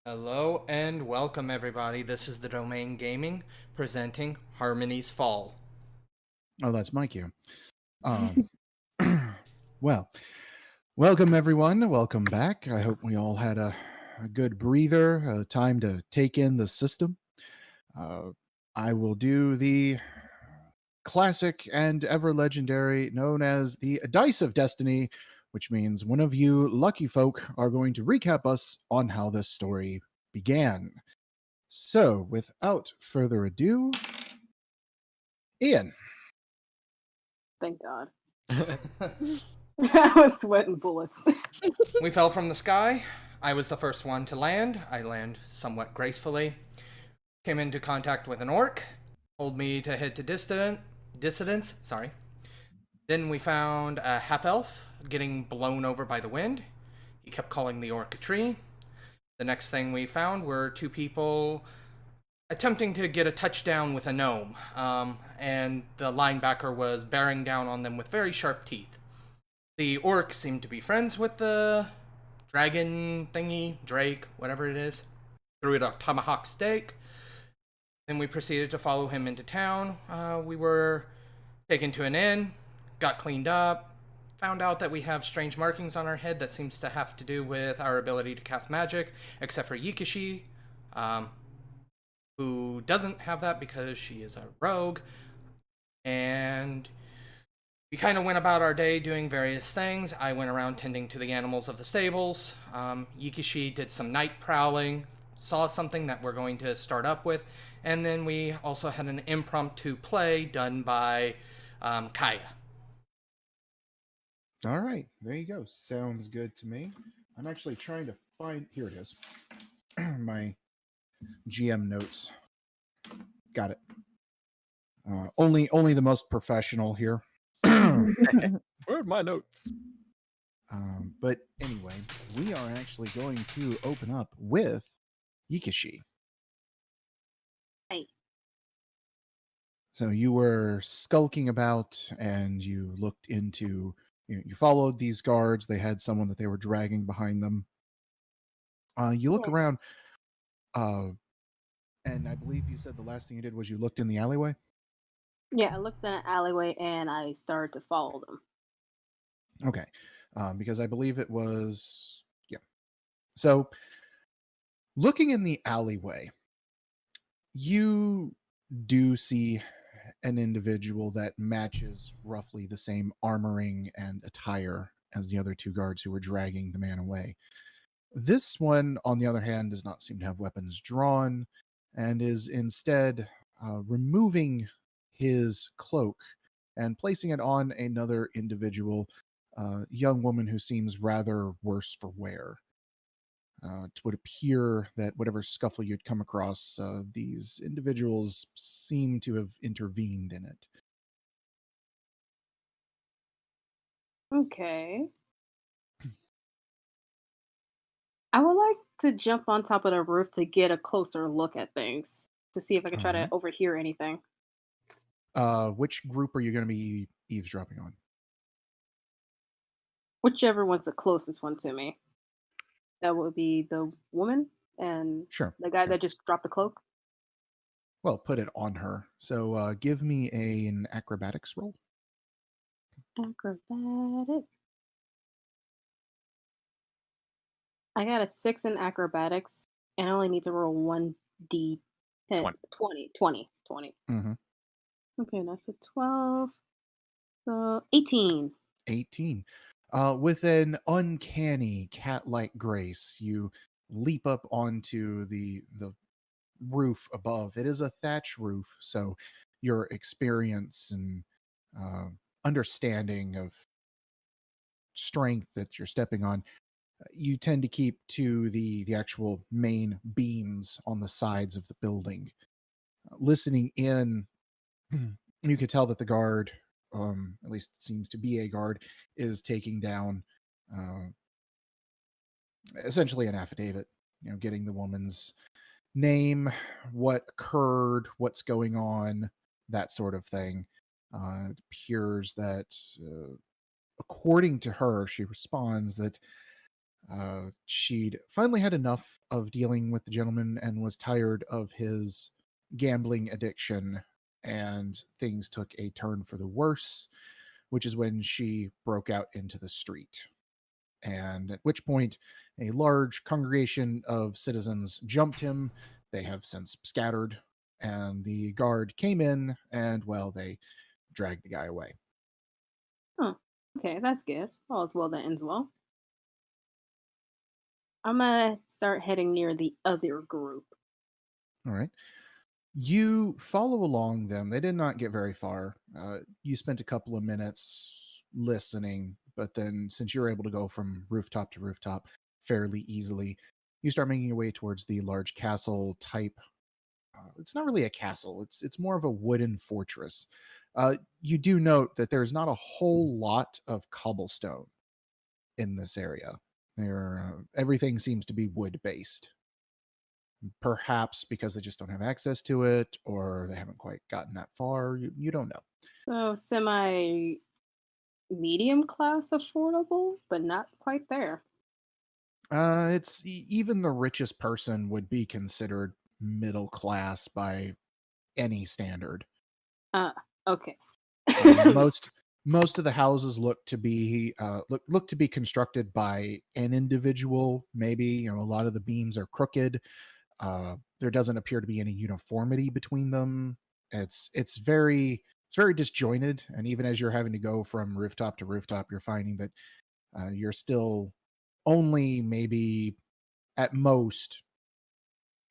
Hello and welcome, everybody. This is the Domain Gaming presenting Harmony's Fall. Oh, that's my cue. Um, well, welcome everyone. Welcome back. I hope we all had a good breather, time to take in the system. Uh, I will do the classic and ever legendary known as the Dice of Destiny, which means one of you lucky folk are going to recap us on how this story began. So, without further ado, Ian. Thank God. I was sweating bullets. We fell from the sky. I was the first one to land. I land somewhat gracefully. Came into contact with an orc. Told me to head to dissidence. Sorry. Then we found a half elf getting blown over by the wind. He kept calling the orc a tree. The next thing we found were two people attempting to get a touchdown with a gnome, and the linebacker was bearing down on them with very sharp teeth. The orc seemed to be friends with the dragon thingy, Drake, whatever it is. Threw it a tomahawk steak. Then we proceeded to follow him into town. We were taken to an inn, got cleaned up, found out that we have strange markings on our head that seems to have to do with our ability to cast magic, except for Yikishi, who doesn't have that because she is a rogue. And we kind of went about our day doing various things. I went around tending to the animals of the stables. Yikishi did some night prowling, saw something that we're going to start up with, and then we also had an impromptu play done by Kaya. All right, there you go. Sounds good to me. I'm actually trying to find. Here it is. My GM notes. Got it. Only the most professional here. Where are my notes? But anyway, we are actually going to open up with Yikishi. Hey. So you were skulking about, and you looked into. You followed these guards. They had someone that they were dragging behind them. You look Yeah. around. And I believe you said the last thing you did was you looked in the alleyway? Yeah, I looked in an alleyway and I started to follow them. Okay. Because I believe it was. Yeah. So, looking in the alleyway, you do see an individual that matches roughly the same armoring and attire as the other two guards who were dragging the man away. This one, on the other hand, does not seem to have weapons drawn and is instead removing his cloak and placing it on another individual, young woman who seems rather worse for wear. It would appear that whatever scuffle you'd come across, these individuals seem to have intervened in it. Okay. I would like to jump on top of the roof to get a closer look at things to see if I can try to Alright. overhear anything. Which group are you going to be eavesdropping on? Whichever one's the closest one to me. That would be the woman and Sure. the guy Sure. that just dropped the cloak. Well, put it on her. So give me an acrobatics roll. Acrobatic. I got a 6 in acrobatics and I only need to roll 1d10. 20. Mm-hmm. Okay, that's a 12. So 18. 18. With an uncanny cat-like grace, you leap up onto the roof above. It is a thatch roof, so your experience and understanding of strength that you're stepping on, you tend to keep to the actual main beams on the sides of the building. Listening in, you could tell that the guard, at least seems to be a guard, is taking down uh, essentially an affidavit. Getting the woman's name, what occurred, what's going on, that sort of thing. It appears that, according to her, she responds that She'd finally had enough of dealing with the gentleman and was tired of his gambling addiction, and things took a turn for the worse, which is when she broke out into the street. And at which point, a large congregation of citizens jumped him. They have since scattered, and the guard came in and, well, they dragged the guy away. Huh. Okay, that's good. All is well that ends well. I'm gonna start heading near the other group. All right. You follow along them. They did not get very far. You spent a couple of minutes listening, but then since you're able to go from rooftop to rooftop fairly easily, you start making your way towards the large castle type. It's not really a castle. It's more of a wooden fortress. You do note that there's not a whole lot of cobblestone in this area. Everything seems to be wood based. Perhaps because they just don't have access to it, or they haven't quite gotten that far. You don't know. So semi medium class affordable, but not quite there. It's even the richest person would be considered middle class by any standard. Uh okay. Most of the houses look to be look to be constructed by an individual. Maybe a lot of the beams are crooked. There doesn't appear to be any uniformity between them. It's very disjointed, and even as you're having to go from rooftop to rooftop, you're finding that you're still only maybe at most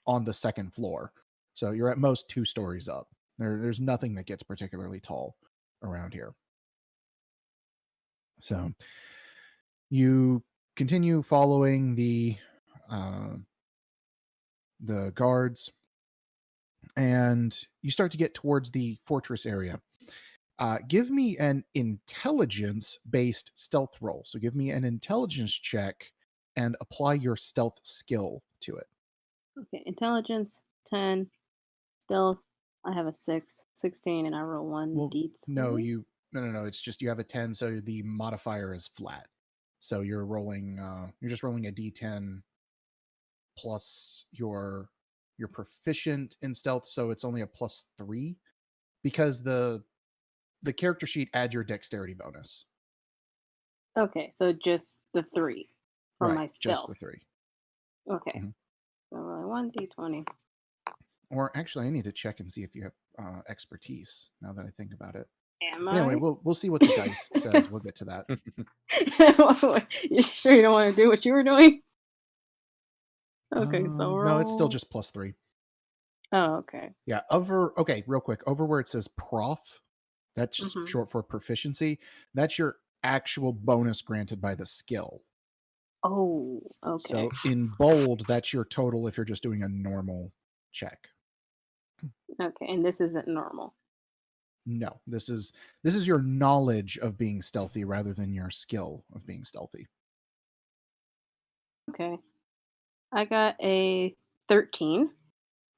on the second floor. So you're at most 2 stories up. There's nothing that gets particularly tall around here. So you continue following the guards, and you start to get towards the fortress area. Give me an intelligence-based stealth roll. So give me an intelligence check and apply your stealth skill to it. Okay, intelligence 10, stealth. I have a 6, 16, and I roll one Well, d20. no. It's just you have a 10, so the modifier is flat. So you're rolling. You're just rolling a d10 plus your proficient in stealth, so it's only a +3 because the character sheet adds your dexterity bonus. Okay, so just the 3 for my Just the stealth. 3. Okay, Mhm. so rolling one d20. Or actually, I need to check and see if you have expertise. Now that I think about it. Am But anyway, I? we'll see what the dice says. We'll get to that. You sure you don't want to do what you were doing? Okay, so No, it's still roll. just +3. Oh, okay. Yeah. Okay, real quick. Over where it says prof, that's hmm short for proficiency. That's your actual bonus granted by the skill. Oh, okay. So in bold, that's your total if you're just doing a normal check. Okay, and this isn't normal. No, this is your knowledge of being stealthy rather than your skill of being stealthy. Okay. I got a 13.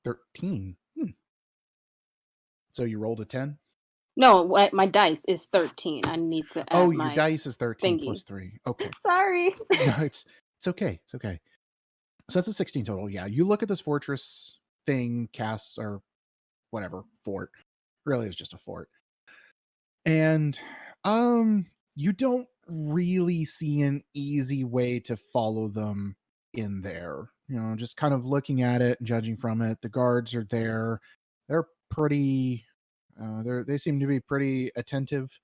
13. So you rolled a 10? No, my dice is 13. I need to Oh, add your my dice is 13 thingy. plus 3. Okay. Sorry. No, it's okay. It's okay. So that's a 16 total. Yeah, you look at this fortress thing, cast or whatever, fort. Really is just a fort. And you don't really see an easy way to follow them in there. Just kind of looking at it and judging from it. The guards are there. They're pretty they seem to be pretty attentive.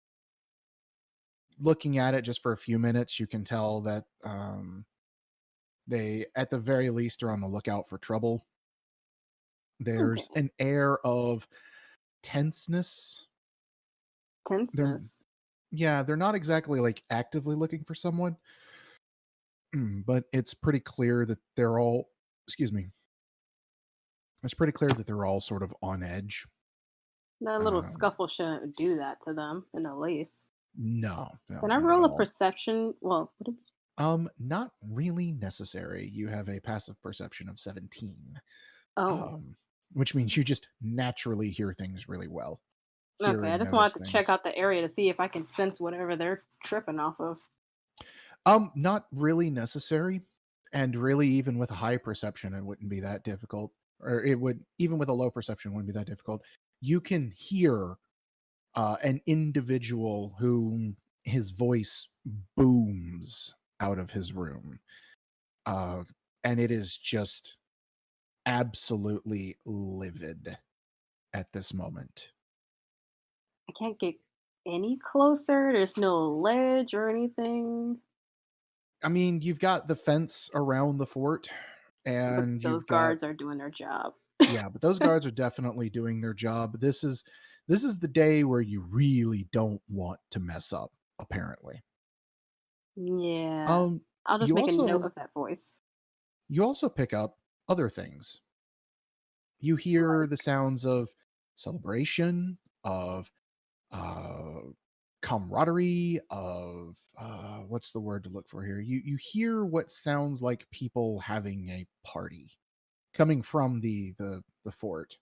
Looking at it just for a few minutes, you can tell that they at the very least are on the lookout for trouble. There's Okay. an air of tenseness. They're Tenseness. they're not exactly like actively looking for someone, but it's pretty clear that they're all, excuse me, it's pretty clear that they're all sort of on edge. That little Um, scuffle shouldn't do that to them in the least. no, Can I not at roll a all. perception? Well, what did- Not really necessary. You have a passive perception of 17, oh, um, which means you just naturally hear things really well. Hear okay. I and just notice wanted to check things. out the area to see if I can sense whatever they're tripping off of. Not really necessary, and really even with a high perception, it wouldn't be that difficult. Or it would, even with a low perception, wouldn't be that difficult. You can hear an individual who his voice booms out of his room, uh, and it is just absolutely livid at this moment. I can't get any closer. There's no ledge or anything. I mean, you've got the fence around the fort, But and those you've got guards are doing their job. yeah, but those guards are definitely doing their job. This is the day where you really don't want to mess up, apparently. Yeah. Um, I'll just you make a note also of that voice. you also pick up other things. You hear the Like, sounds of celebration, of uh camaraderie, of what's the word to look for here? You hear what sounds like people having a party coming from the fort.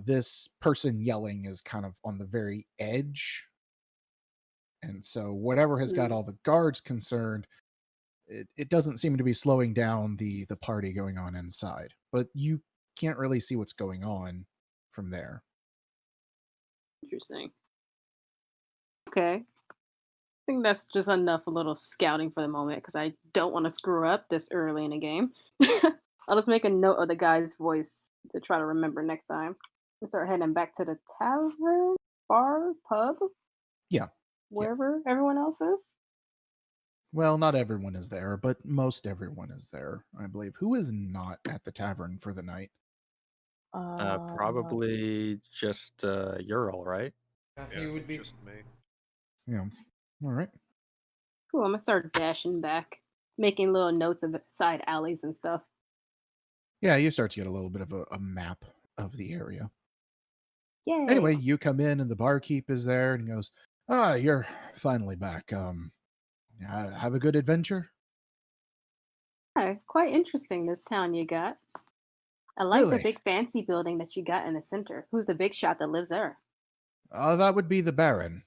This person yelling is kind of on the very edge, and so whatever has got hmm, all the guards concerned, it doesn't seem to be slowing down the party going on inside. But you can't really see what's going on from there. interesting. Okay. I think that's just enough a little scouting for the moment because I don't want to screw up this early in the game. I'll just make a note of the guy's voice to try to remember next time. And start heading back to the tavern, bar, pub, Yeah, yeah. wherever everyone else is. Well, not everyone is there, but most everyone is there, I believe. Who is not at the tavern for the night? Uh, Probably just Ural, right? He Yeah, would be. just me. Yeah. All right. cool. I'm gonna start dashing back, making little notes of side alleys and stuff. Yeah, you start to get a little bit of a map of the area. Yay! Anyway, you come in and the barkeep is there and he goes, "Ah, you're finally back. Have a good adventure." Hi, quite interesting this town you got. I like the Really? big fancy building that you got in the center. Who's the big shot that lives there? That would be the Baron.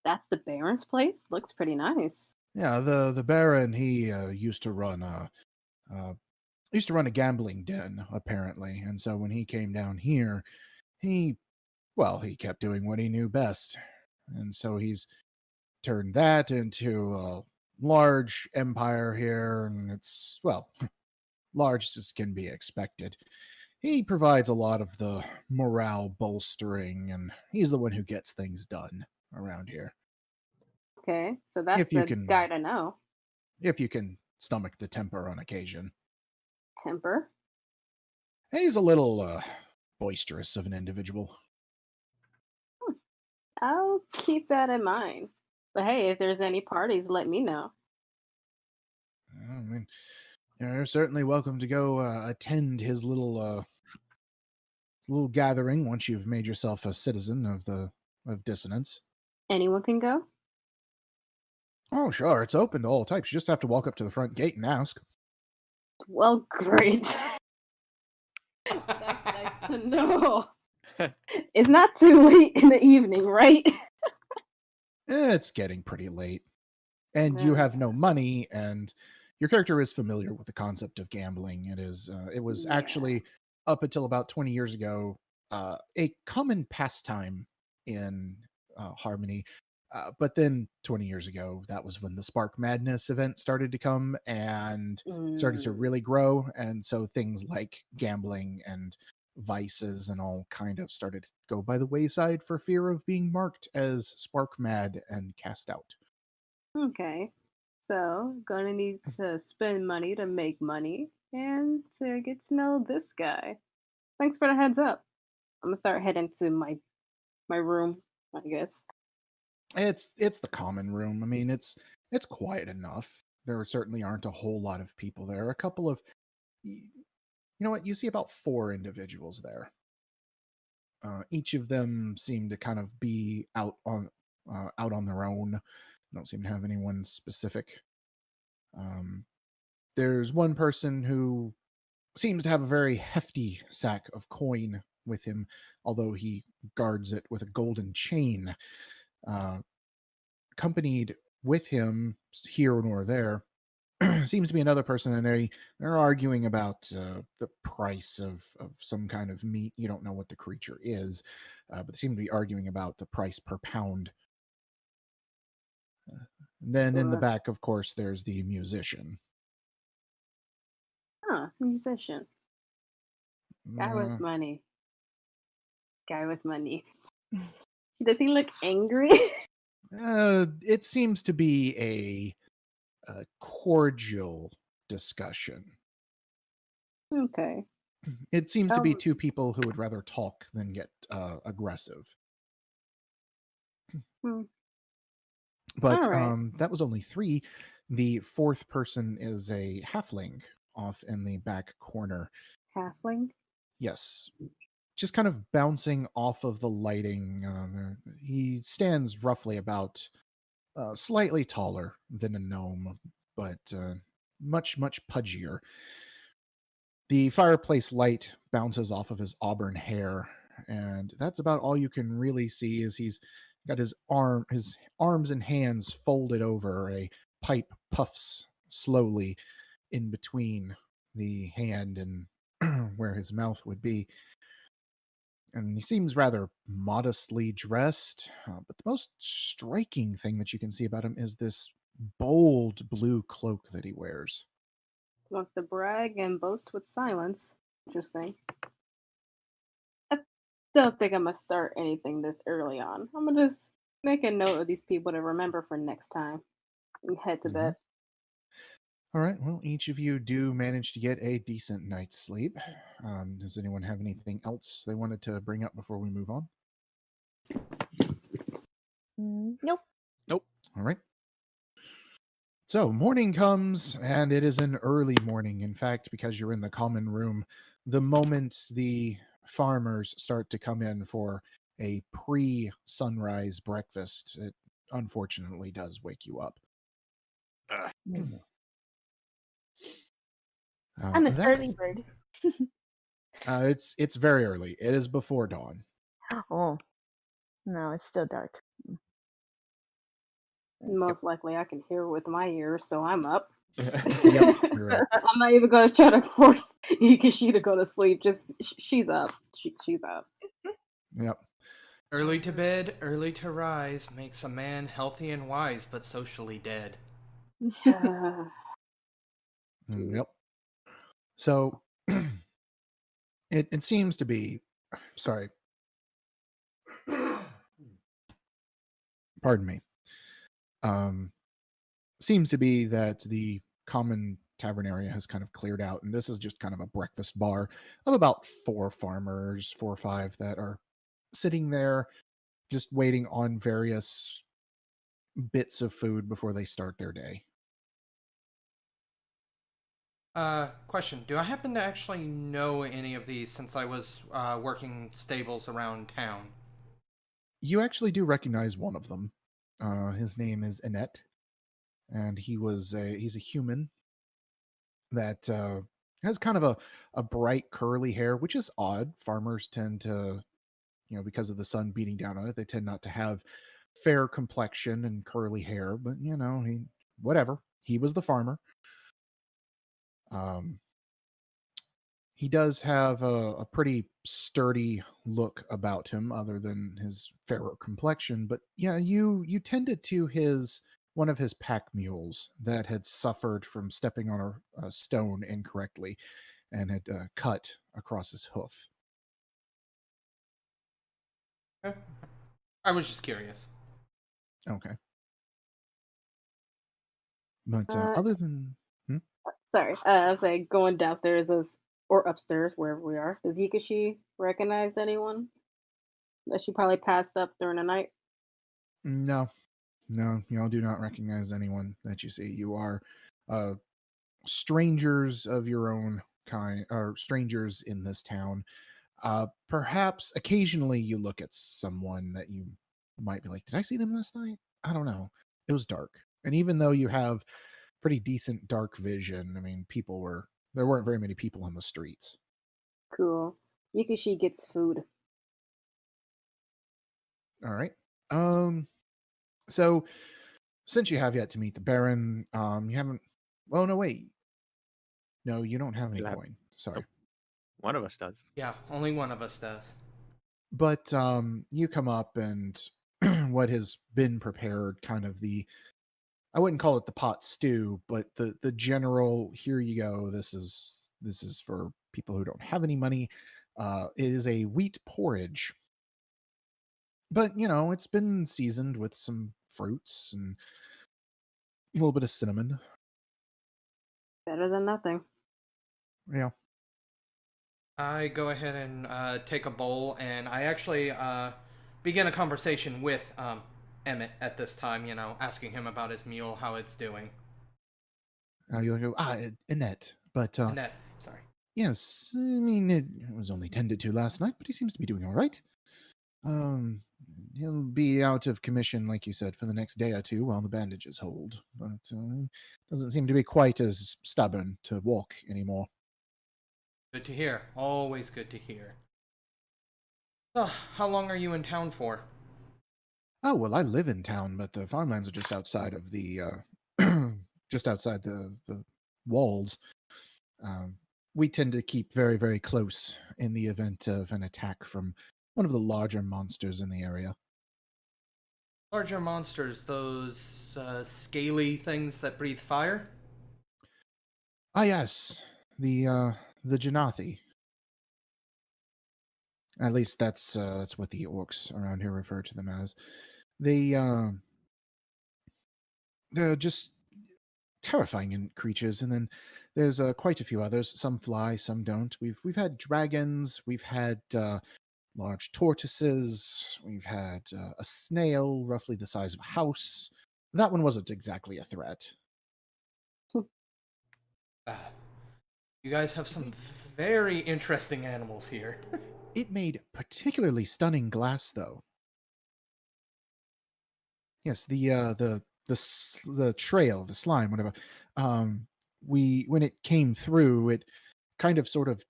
That's the Baron's place? Looks pretty nice. Yeah, the Baron, he uh used to run a gambling den, apparently. And so when he came down here, he he kept doing what he knew best. And so he's turned that into a large empire here, and it's, well, large as can be expected. He provides a lot of the morale bolstering, and he's the one who gets things done around here. Okay, so that's If you the guy can to know. if you can stomach the temper on occasion. Temper. He's a little boisterous of an individual. I'll keep that in mind. But hey, if there's any parties, let me know. I mean, you're certainly welcome to go attend his little gathering once you've made yourself a citizen of Dissonance. Anyone can go? Oh, sure, it's open to all types. You just have to walk up to the front gate and ask. Well, great. That's nice to know. It's not too late in the evening, right? It's getting pretty late, and you have no money, and your character is familiar with the concept of gambling. It was Yeah. actually up until about 20 years ago a common pastime in Harmony. But then 20 years ago, that was when the Spark Madness event started to come and started to Mm, really grow. And so things like gambling and vices and all kind of started to go by the wayside for fear of being marked as Spark Mad and cast out. okay. So, gonna need to spend money to make money and to get to know this guy. Thanks for the heads up. I'm gonna start heading to my room, I guess. It's the common room. I mean, it's quiet enough. There certainly aren't a whole lot of people there. A couple of you know what? You see about four individuals there. Each of them seem to kind of be out on their own. Don't seem to have anyone specific. Um, there's one person who seems to have a very hefty sack of coin with him, although he guards it with a golden chain, uh, accompanied with him here nor there seems to be another person, and they're arguing about the price of some kind of meat. You don't know what the creature is, but they seem to be arguing about the price per pound. Then in the Sure. back, of course, there's the musician. Huh, musician. Guy with Uh, money. Guy with money. Does he look angry? it seems to be a cordial discussion. Okay. It seems to be Um, two people who would rather talk than get aggressive. hmm, But all right. that was only three. The fourth person is a halfling off in the back corner. Halfling. Yes, just kind of bouncing off of the lighting. He stands roughly about slightly taller than a gnome, but much pudgier. The fireplace light bounces off of his auburn hair, and that's about all you can really see. Is he's got his arms and hands folded over. A pipe puffs slowly in between the hand and where his mouth would be. And he seems rather modestly dressed. But the most striking thing that you can see about him is this bold blue cloak that he wears. Wants to brag and boast with silence. Interesting. I don't think I'm gonna start anything this early on. I'm gonna just make a note of these people to remember for next time and head to Mhm. bed. All right. Well, each of you do manage to get a decent night's sleep. Does anyone have anything else they wanted to bring up before we move on? Nope. Nope. All right. So morning comes, and it is an early morning. In fact, because you're in the common room, the moment the farmers start to come in for a pre-sunrise breakfast, it unfortunately does wake you up. Mm. I'm an early That's bird. it's very early. It is before dawn. Oh, no, it's still dark. Yep. Most likely I can hear with my ears, so I'm up. Yep. You're right. I'm not even gonna try to force Ikashi to go to sleep. Just she's up. She's up. Yep. Early to bed, early to rise makes a man healthy and wise, but socially dead. Yep. So it seems to be, sorry, pardon me. Um, seems to be that the common tavern area has kind of cleared out, and this is just kind of a breakfast bar of about four farmers, four or five that are sitting there just waiting on various bits of food before they start their day. Question. Do I happen to actually know any of these since I was working stables around town? You actually do recognize one of them. His name is Annette, and he's a human that has kind of a bright curly hair, which is odd. Farmers tend to, because of the sun beating down on it, they tend not to have fair complexion and curly hair. But whatever. He was the farmer. Um, he does have a pretty sturdy look about him, other than his fairer complexion. But yeah, you tended to his one of his pack mules that had suffered from stepping on a stone incorrectly and had cut across his hoof. Eh, I was just curious. Okay, but uh, other than hmm? sorry. I was like going downstairs or upstairs, wherever we are. Does Ikashi recognize anyone that she probably passed up during the night? No, no, y'all do not recognize anyone that you see. You are uh, strangers of your own kind, or strangers in this town. Perhaps occasionally you look at someone that you might be like, "Did I see them last night?" I don't know. It was dark, and even though you have pretty decent dark vision, I mean, there weren't very many people on the streets. Cool. Ikashi gets food. All right. Um. So since you have yet to meet the Baron, you haven't. Well, no, wait. No, you don't have any You have- coin. Sorry. Nope. One of us does. Yeah, only one of us does. But you come up and what has been prepared, kind of I wouldn't call it the pot stew, but the general, here you go. This is for people who don't have any money. It is a wheat porridge. But, it's been seasoned with some fruits and a little bit of cinnamon. Better than nothing. Yeah. I go ahead and take a bowl, and I actually begin a conversation with Emmett at this time, asking him about his meal, how it's doing. You'll go, Annette. But, Annette, sorry. yes, I mean, it was only tended to last night, but he seems to be doing all right. He'll be out of commission, like you said, for the next day or two while the bandages hold. But doesn't seem to be quite as stubborn to walk anymore. Good to hear. Always good to hear. So, how long are you in town for? Oh, well, I live in town, but the farmlands are just outside of the, just outside the walls. We tend to keep very, very close in the event of an attack from one of the larger monsters in the area. Larger monsters, those scaly things that breathe fire? Ah, yes, the Janathi. At least that's what the orcs around here refer to them as. They they're just terrifying creatures, and then there's quite a few others. Some fly, some don't. We've had dragons, we've had large tortoises, we've had a snail roughly the size of a house. That one wasn't exactly a threat. You guys have some very interesting animals here. It made particularly stunning glass, though. Yes, the trail, the slime, whatever. When it came through, it kind of sort of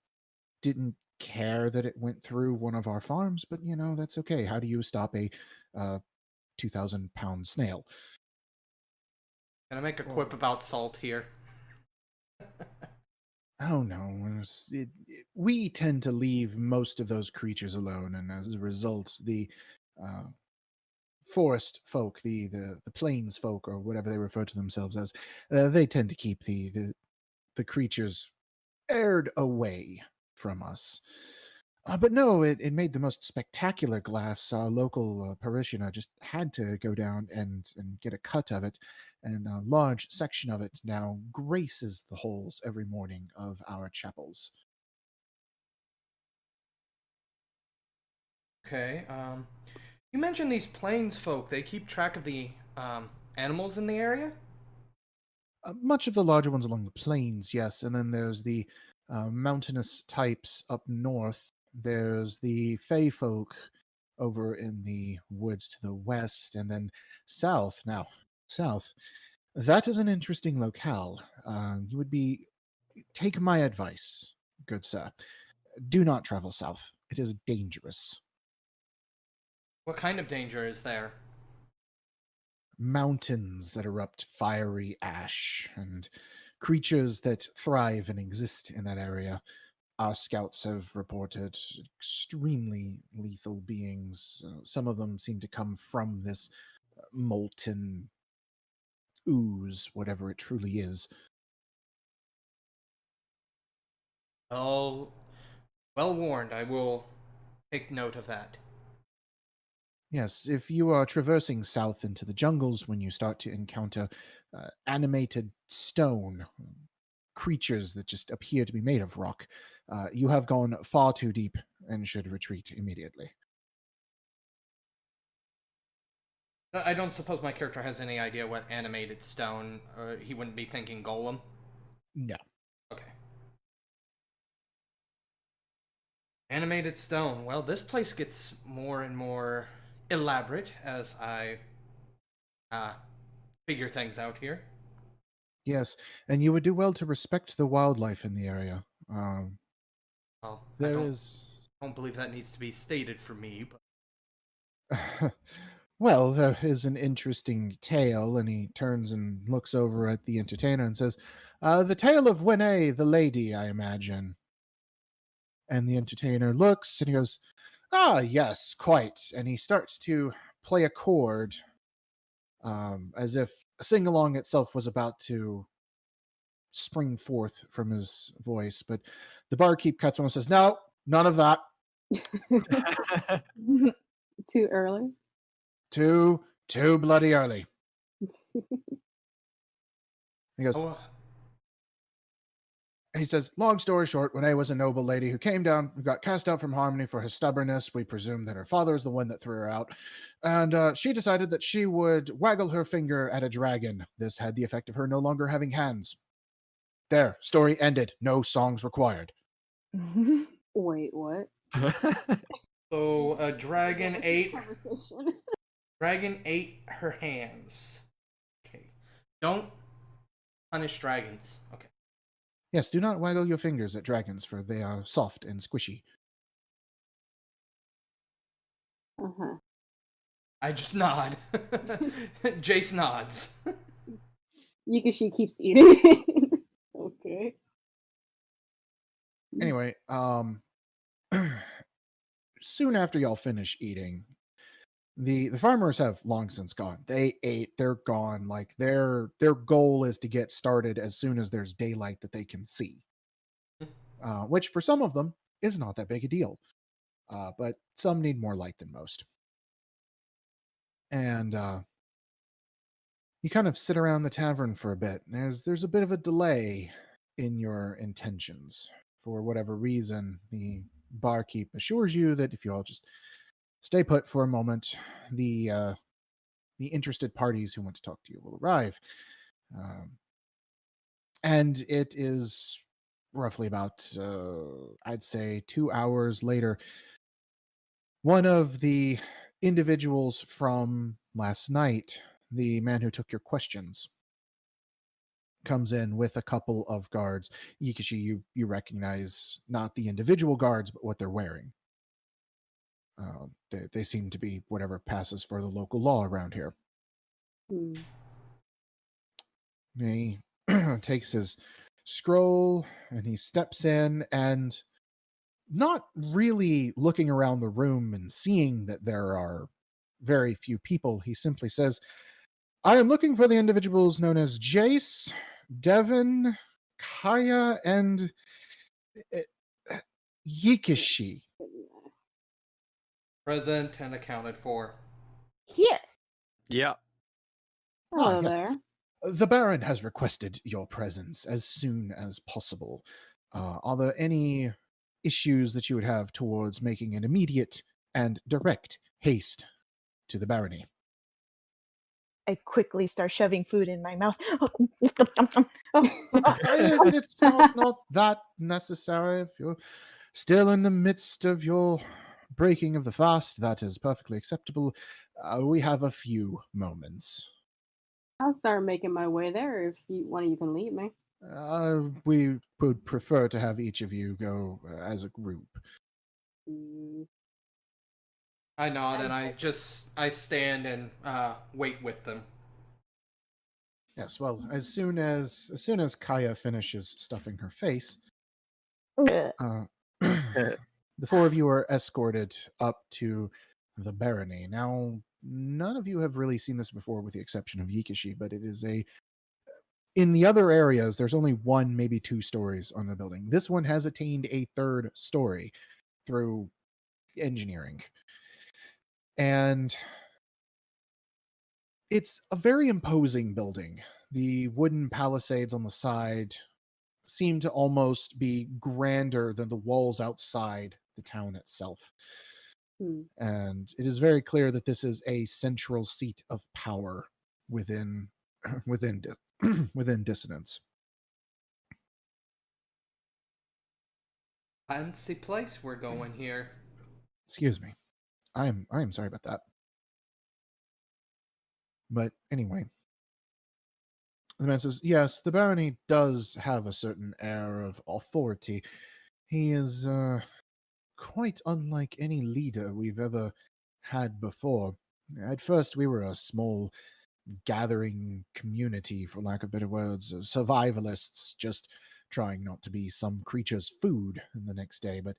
didn't care that it went through one of our farms, but that's okay. How do you stop a 2,000-pound snail? Can I make a quip about salt here? Oh no, we tend to leave most of those creatures alone, and as a result, the uh, forest folk, the plains folk, or whatever they refer to themselves as, they tend to keep the creatures aired away from us. But no, it made the most spectacular glass. Our local parishioner just had to go down and get a cut of it, and a large section of it now graces the halls every morning of our chapels. Okay, you mentioned these plains folk, they keep track of the animals in the area? Much of the larger ones along the plains, yes, and then there's the mountainous types up north. There's the Fey folk over in the woods to the west, and then south. Now, south. That is an interesting locale. You would be. Take my advice, good sir. Do not travel south. It is dangerous. What kind of danger is there? Mountains that erupt fiery ash and creatures that thrive and exist in that area. Our scouts have reported extremely lethal beings. Some of them seem to come from this molten ooze, whatever it truly is. Oh, well warned. I will take note of that. Yes, if you are traversing south into the jungles, when you start to encounter animated stone creatures that just appear to be made of rock, you have gone far too deep and should retreat immediately. I don't suppose my character has any idea what animated stone, or he wouldn't be thinking golem? No. Okay. Animated stone. Well, this place gets more and more elaborate as I figure things out here. Yes, and you would do well to respect the wildlife in the area. Well, There is. don't believe that needs to be stated for me, but Well, there is an interesting tale, and he turns and looks over at the entertainer and says, the tale of Winnie the lady, I imagine. And the entertainer looks and he goes, ah, yes, quite. And he starts to play a chord, as if a sing along itself was about to spring forth from his voice. But the barkeep cuts him and says, no, none of that. Too early. Too bloody early. He goes, Oh, he says, long story short, Renee was a noble lady who came down, who got cast out from Harmony for her stubbornness. We presume that her father is the one that threw her out. And she decided that she would waggle her finger at a dragon. This had the effect of her no longer having hands. There, story ended. No songs required. Wait, what? so a dragon ate Conversation. dragon ate her hands. Okay. Don't punish dragons. Okay. Yes, do not waggle your fingers at dragons, for they are soft and squishy. Uh-huh. I just nod. Jace nods. Yukishi keeps eating. Okay. Anyway, soon after y'all finish eating, the farmers have long since gone. They ate, they're gone. Like their goal is to get started as soon as there's daylight that they can see. Which for some of them is not that big a deal. But some need more light than most. And you kind of sit around the tavern for a bit. There's a bit of a delay in your intentions. For whatever reason, the barkeep assures you that if you all just stay put for a moment, the interested parties who want to talk to you will arrive. And it is roughly about, I'd say, 2 hours later. One of the individuals from last night, the man who took your questions, comes in with a couple of guards. Yikishi, you recognize not the individual guards, but what they're wearing. They seem to be whatever passes for the local law around here. Hmm. He takes his scroll and he steps in, and not really looking around the room and seeing that there are very few people, he simply says, I am looking for the individuals known as Jace, Devon, Kaya, and Yikishi. Present and accounted for. Here. Yeah. Hello yes. there. The Baron has requested your presence as soon as possible. Are there any issues that you would have towards making an immediate and direct haste to the barony? I quickly start shoving food in my mouth. It's not that necessary. If you're still in the midst of your breaking of the fast, that is perfectly acceptable. We have a few moments. I'll start making my way there if one of you can lead me. We would prefer to have each of you go as a group. Mm, I nod and I stand and wait with them. Yes, well, as soon as Kaya finishes stuffing her face, the four of you are escorted up to the barony. Now, none of you have really seen this before, with the exception of Yikishi, but it is in the other areas, there's only one, maybe 2 stories on the building. This one has attained a 3rd story through engineering. And it's a very imposing building. The wooden palisades on the side seem to almost be grander than the walls outside the town itself. hmm. And it is very clear that this is a central seat of power within within dissonance. Fancy place we're going here. Excuse me. I am sorry about that. But anyway, the man says, yes, the barony does have a certain air of authority. He is quite unlike any leader we've ever had before. At first, we were a small gathering community, for lack of better words, of survivalists just trying not to be some creature's food the next day. But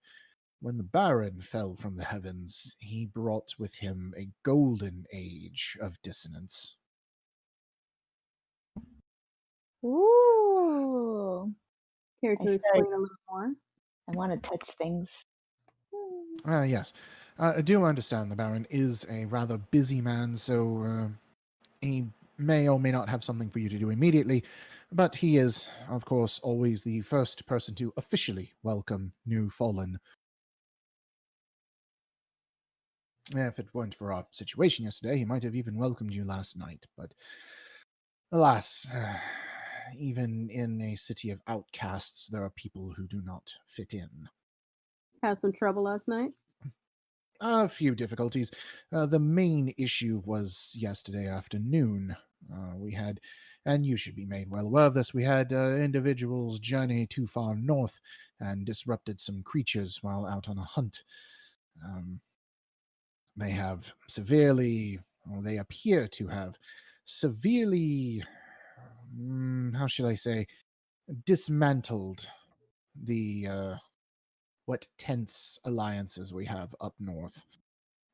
when the Baron fell from the heavens, he brought with him a golden age of dissonance. Ooh. Care I to started- explain a little more? I want to touch things. Yes. I do understand the Baron is a rather busy man, so he may or may not have something for you to do immediately, but he is, of course, always the first person to officially welcome new fallen. If it weren't for our situation yesterday, he might have even welcomed you last night, but alas, even in a city of outcasts, there are people who do not fit in. Had some trouble last night. A few difficulties. The main issue was yesterday afternoon. We had, and you should be made well aware of this, we had individuals journey too far north and disrupted some creatures while out on a hunt. They have severely, or they appear to have severely, how shall I say, dismantled the what tense alliances we have up north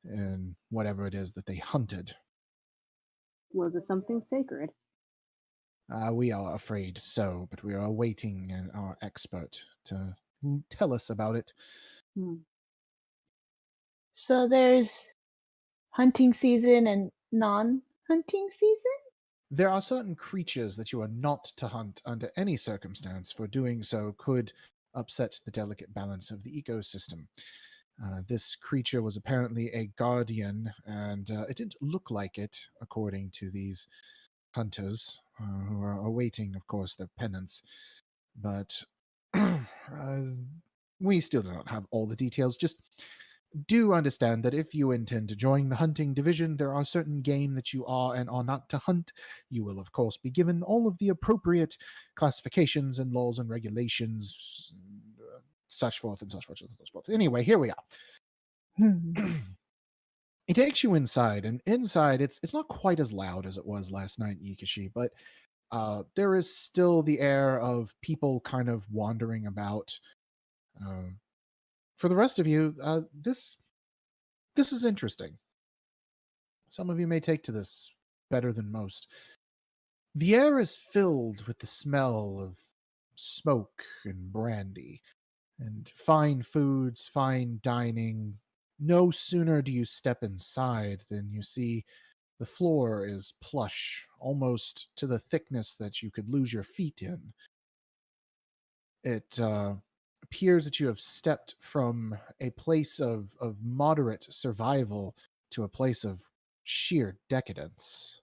and whatever it is that they hunted. Was it something sacred? We are afraid so, but we are awaiting our expert to tell us about it. Hmm. So there's hunting season and non-hunting season? There are certain creatures that you are not to hunt under any circumstance, for doing so could upset the delicate balance of the ecosystem. This creature was apparently a guardian, and it didn't look like it, according to these hunters, who are awaiting, of course, their penance. But we still do not have all the details. Just do understand that if you intend to join the hunting division, there are certain game that you are and are not to hunt. You will, of course, be given all of the appropriate classifications and laws and regulations, such forth and such forth and such forth. Anyway, here we are. Hmm. It takes you inside, and inside it's not quite as loud as it was last night, Yikashi, but there is still the air of people kind of wandering about. For the rest of you, this is interesting. Some of you may take to this better than most. The air is filled with the smell of smoke and brandy, and fine foods, fine dining. No sooner do you step inside than you see the floor is plush, almost to the thickness that you could lose your feet in. It appears that you have stepped from a place of moderate survival to a place of sheer decadence.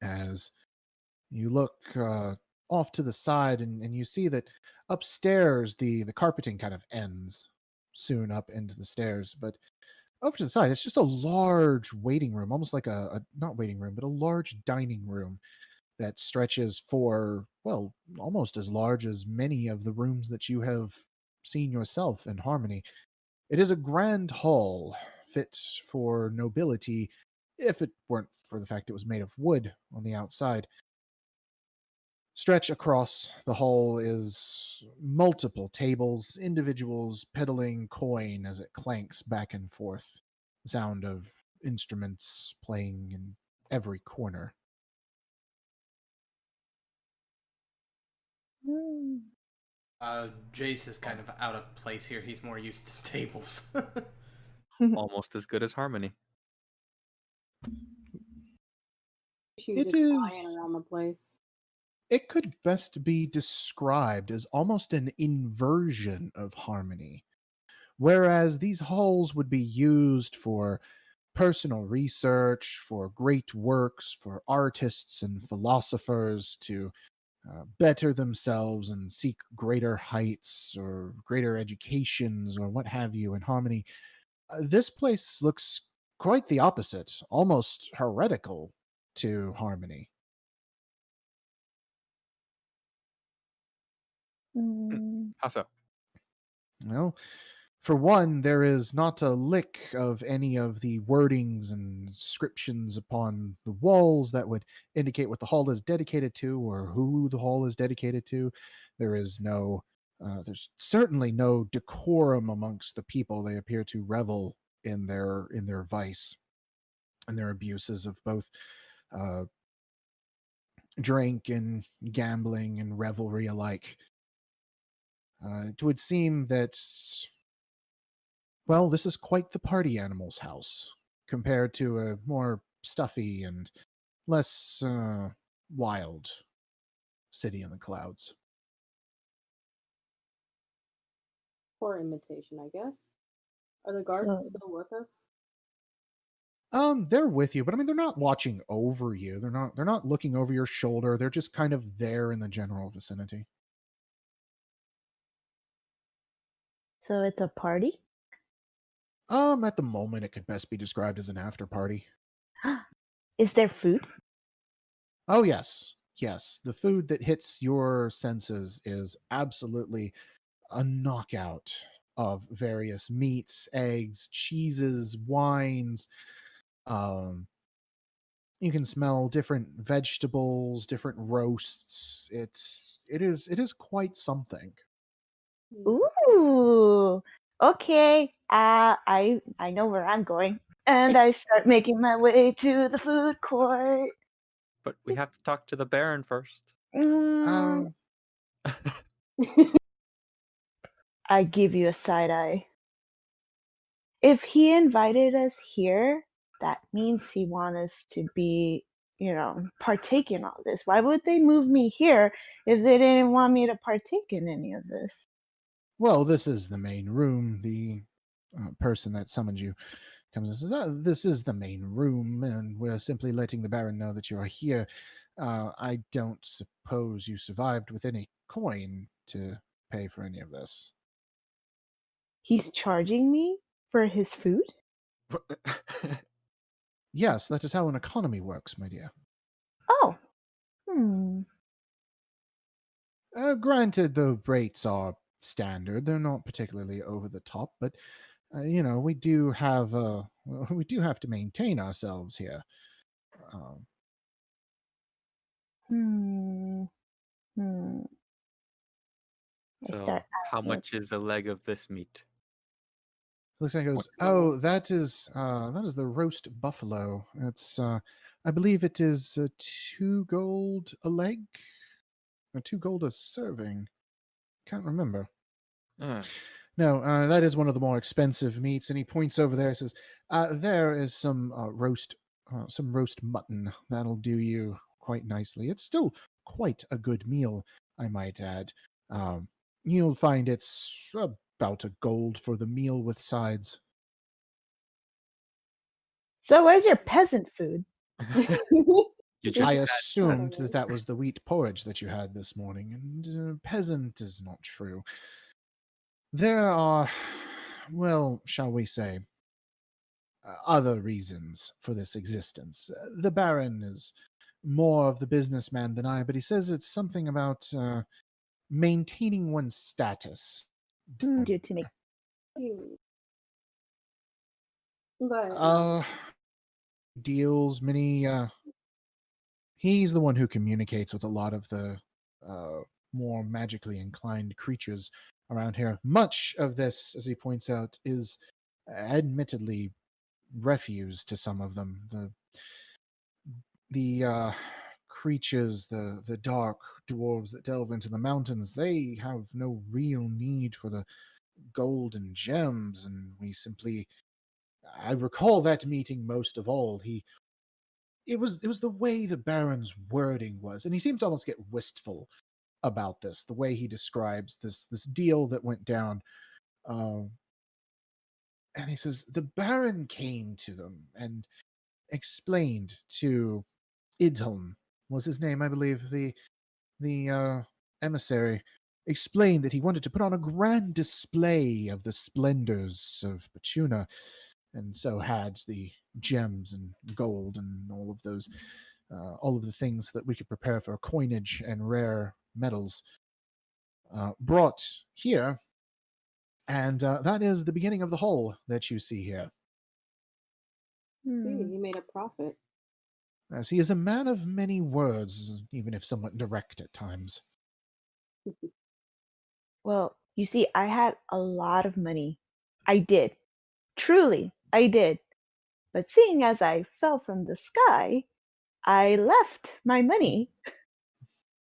As you look off to the side, and you see that upstairs the carpeting kind of ends soon up into the stairs, but over to the side, it's just a large waiting room, almost like a not waiting room, but a large dining room that stretches for, well, almost as large as many of the rooms that you have seen yourself in Harmony. It is a grand hall, fit for nobility, if it weren't for the fact it was made of wood on the outside. Stretch across the hall is multiple tables, individuals peddling coin as it clanks back and forth. The sound of instruments playing in every corner. Hmm. Jace is kind of out of place here. He's more used to stables. Almost as good as Harmony. She was It just flying is. around the place. It could best be described as almost an inversion of Harmony. Whereas these halls would be used for personal research, for great works, for artists and philosophers to better themselves and seek greater heights or greater educations or what have you in Harmony. This place looks quite the opposite, almost heretical to Harmony. Hmm. How so? Well, For one, there is not a lick of any of the wordings and inscriptions upon the walls that would indicate what the hall is dedicated to or who the hall is dedicated to. There is no, there's certainly no decorum amongst the people. They appear to revel in their vice and their abuses of both uh, drink and gambling and revelry alike. It would seem that, well, this is quite the party animal's house compared to a more stuffy and less wild city in the clouds. Poor imitation, I guess. Are the guards So, still with us? They're with you, but I mean, they're not watching over you. They're not looking over your shoulder. They're just kind of there in the general vicinity. so it's a party? At the moment, it could best be described as an after party. Is there food? Oh, yes. Yes. The food that hits your senses is absolutely a knockout of various meats, eggs, cheeses, wines. Um, you can smell different vegetables, different roasts. It is quite something. Hmm. Ooh. Okay. I know where I'm going. And I start making my way to the food court. But we have to talk to the Baron first. Mm, Um, I give you a side eye. If he invited us here, that means he wants us to be, partake in all this. Why would they move me here if they didn't want me to partake in any of this? well, this is the main room. The person that summoned you comes and says, "This is the main room, and we're simply letting the Baron know that you are here. I don't suppose you survived with any coin to pay for any of this." He's charging me for his food? Yes, that is how an economy works, my dear. Oh. Hmm. Granted, the rates are standard; they're not particularly over the top, but we do have we do have to maintain ourselves here. Um, Hmm. Hmm. I So, start how asking. much is a leg of this meat? looks like it goes, What- "Oh, that is the roast buffalo. It's I believe it is 2 gold a leg, or 2 gold a serving. Can't remember. Uh, No, that is one of the more expensive meats." And he points over there. Says, "There is some roast mutton that'll do you quite nicely. It's still quite a good meal, I might add. Um, you'll find it's about a gold for the meal with sides." So where's your peasant food? you I just had that. assumed that that was the wheat porridge that you had this morning, and peasant is not true. There are, well, shall we say, other reasons for this existence. The Baron is more of the businessman than I, but he says it's something about maintaining one's status. Do to make. Hmm. But Uh, deals many. He's the one who communicates with a lot of the more magically inclined creatures around here. Much of this, as he points out, is admittedly refuse to some of them. The creatures, the dark dwarves that delve into the mountains, they have no real need for the gold and gems, and we simply. I recall that meeting most of all. It was the way the Baron's wording was, and he seemed to almost get wistful about this. The way he describes this deal that went down, um, and he says the Baron came to them and explained to Idhelm was his name, I believe, the emissary, explained that he wanted to put on a grand display of the splendors of Pachuna, and so had the gems and gold and all of the things that we could prepare for coinage and rare metals brought here. And that is the beginning of the hole that you see here. See, Hmm. he made a profit. As he is a man of many words, even if somewhat direct at times. Well, you see, I had a lot of money. I did. Truly, I did. But seeing as I fell from the sky, I left my money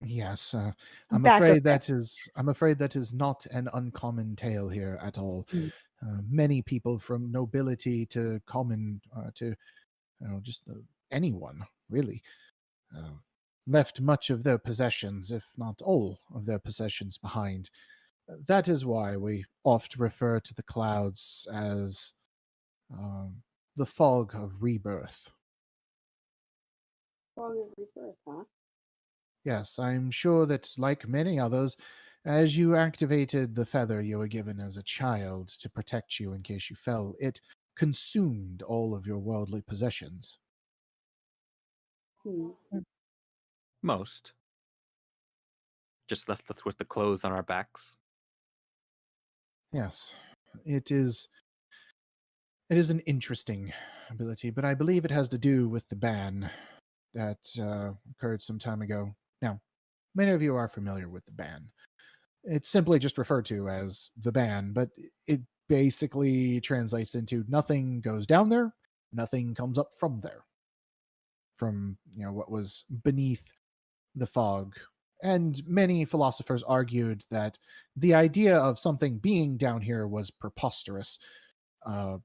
Yes, back up there. I'm afraid that is not an uncommon tale here at all. Mm. Many people, from nobility to common to just anyone really, uh, left much of their possessions, if not all of their possessions, behind. That is why we oft refer to the clouds as um, the fog of rebirth. Fog of rebirth, huh? Yes, I'm sure that, like many others, as you activated the feather you were given as a child to protect you in case you fell, it consumed all of your worldly possessions. Hmm. Most. Just left us with the clothes on our backs. Yes, it is. It is an interesting ability, but I believe it has to do with the ban that occurred some time ago. Now, many of you are familiar with the ban. It's simply just referred to as the ban, but it basically translates into nothing goes down there, nothing comes up from there, from what was beneath the fog. And many philosophers argued that the idea of something being down here was preposterous. Uh,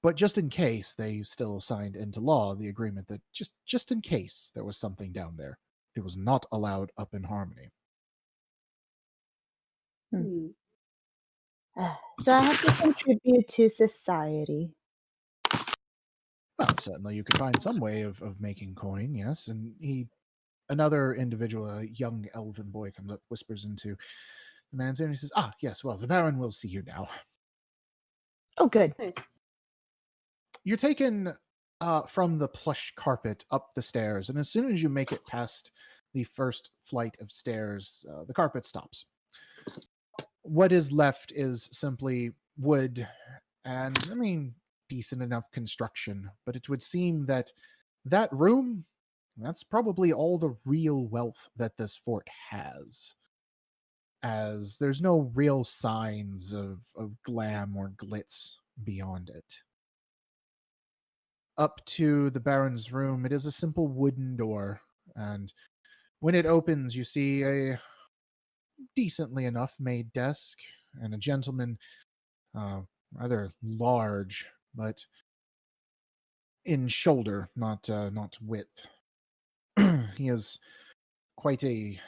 but just in case, they still signed into law the agreement that just in case there was something down there, it was not allowed up in Harmony. Hmm. So I have to contribute to society. Well, certainly you could find some way of making coin, yes. And another individual, a young elven boy, comes up, whispers into the man's ear, and he says, "Ah, yes, well, the Baron will see you now." Oh, good. Nice. You're taken from the plush carpet up the stairs, and as soon as you make it past the first flight of stairs, the carpet stops. What is left is simply wood and, I mean, decent enough construction, but it would seem that that room, that's probably all the real wealth that this fort has, as there's no real signs of glam or glitz beyond it. Up to the Baron's room, it is a simple wooden door, and when it opens, you see a decently enough made desk and a gentleman, uh, rather large, but in shoulder, not width. He is quite a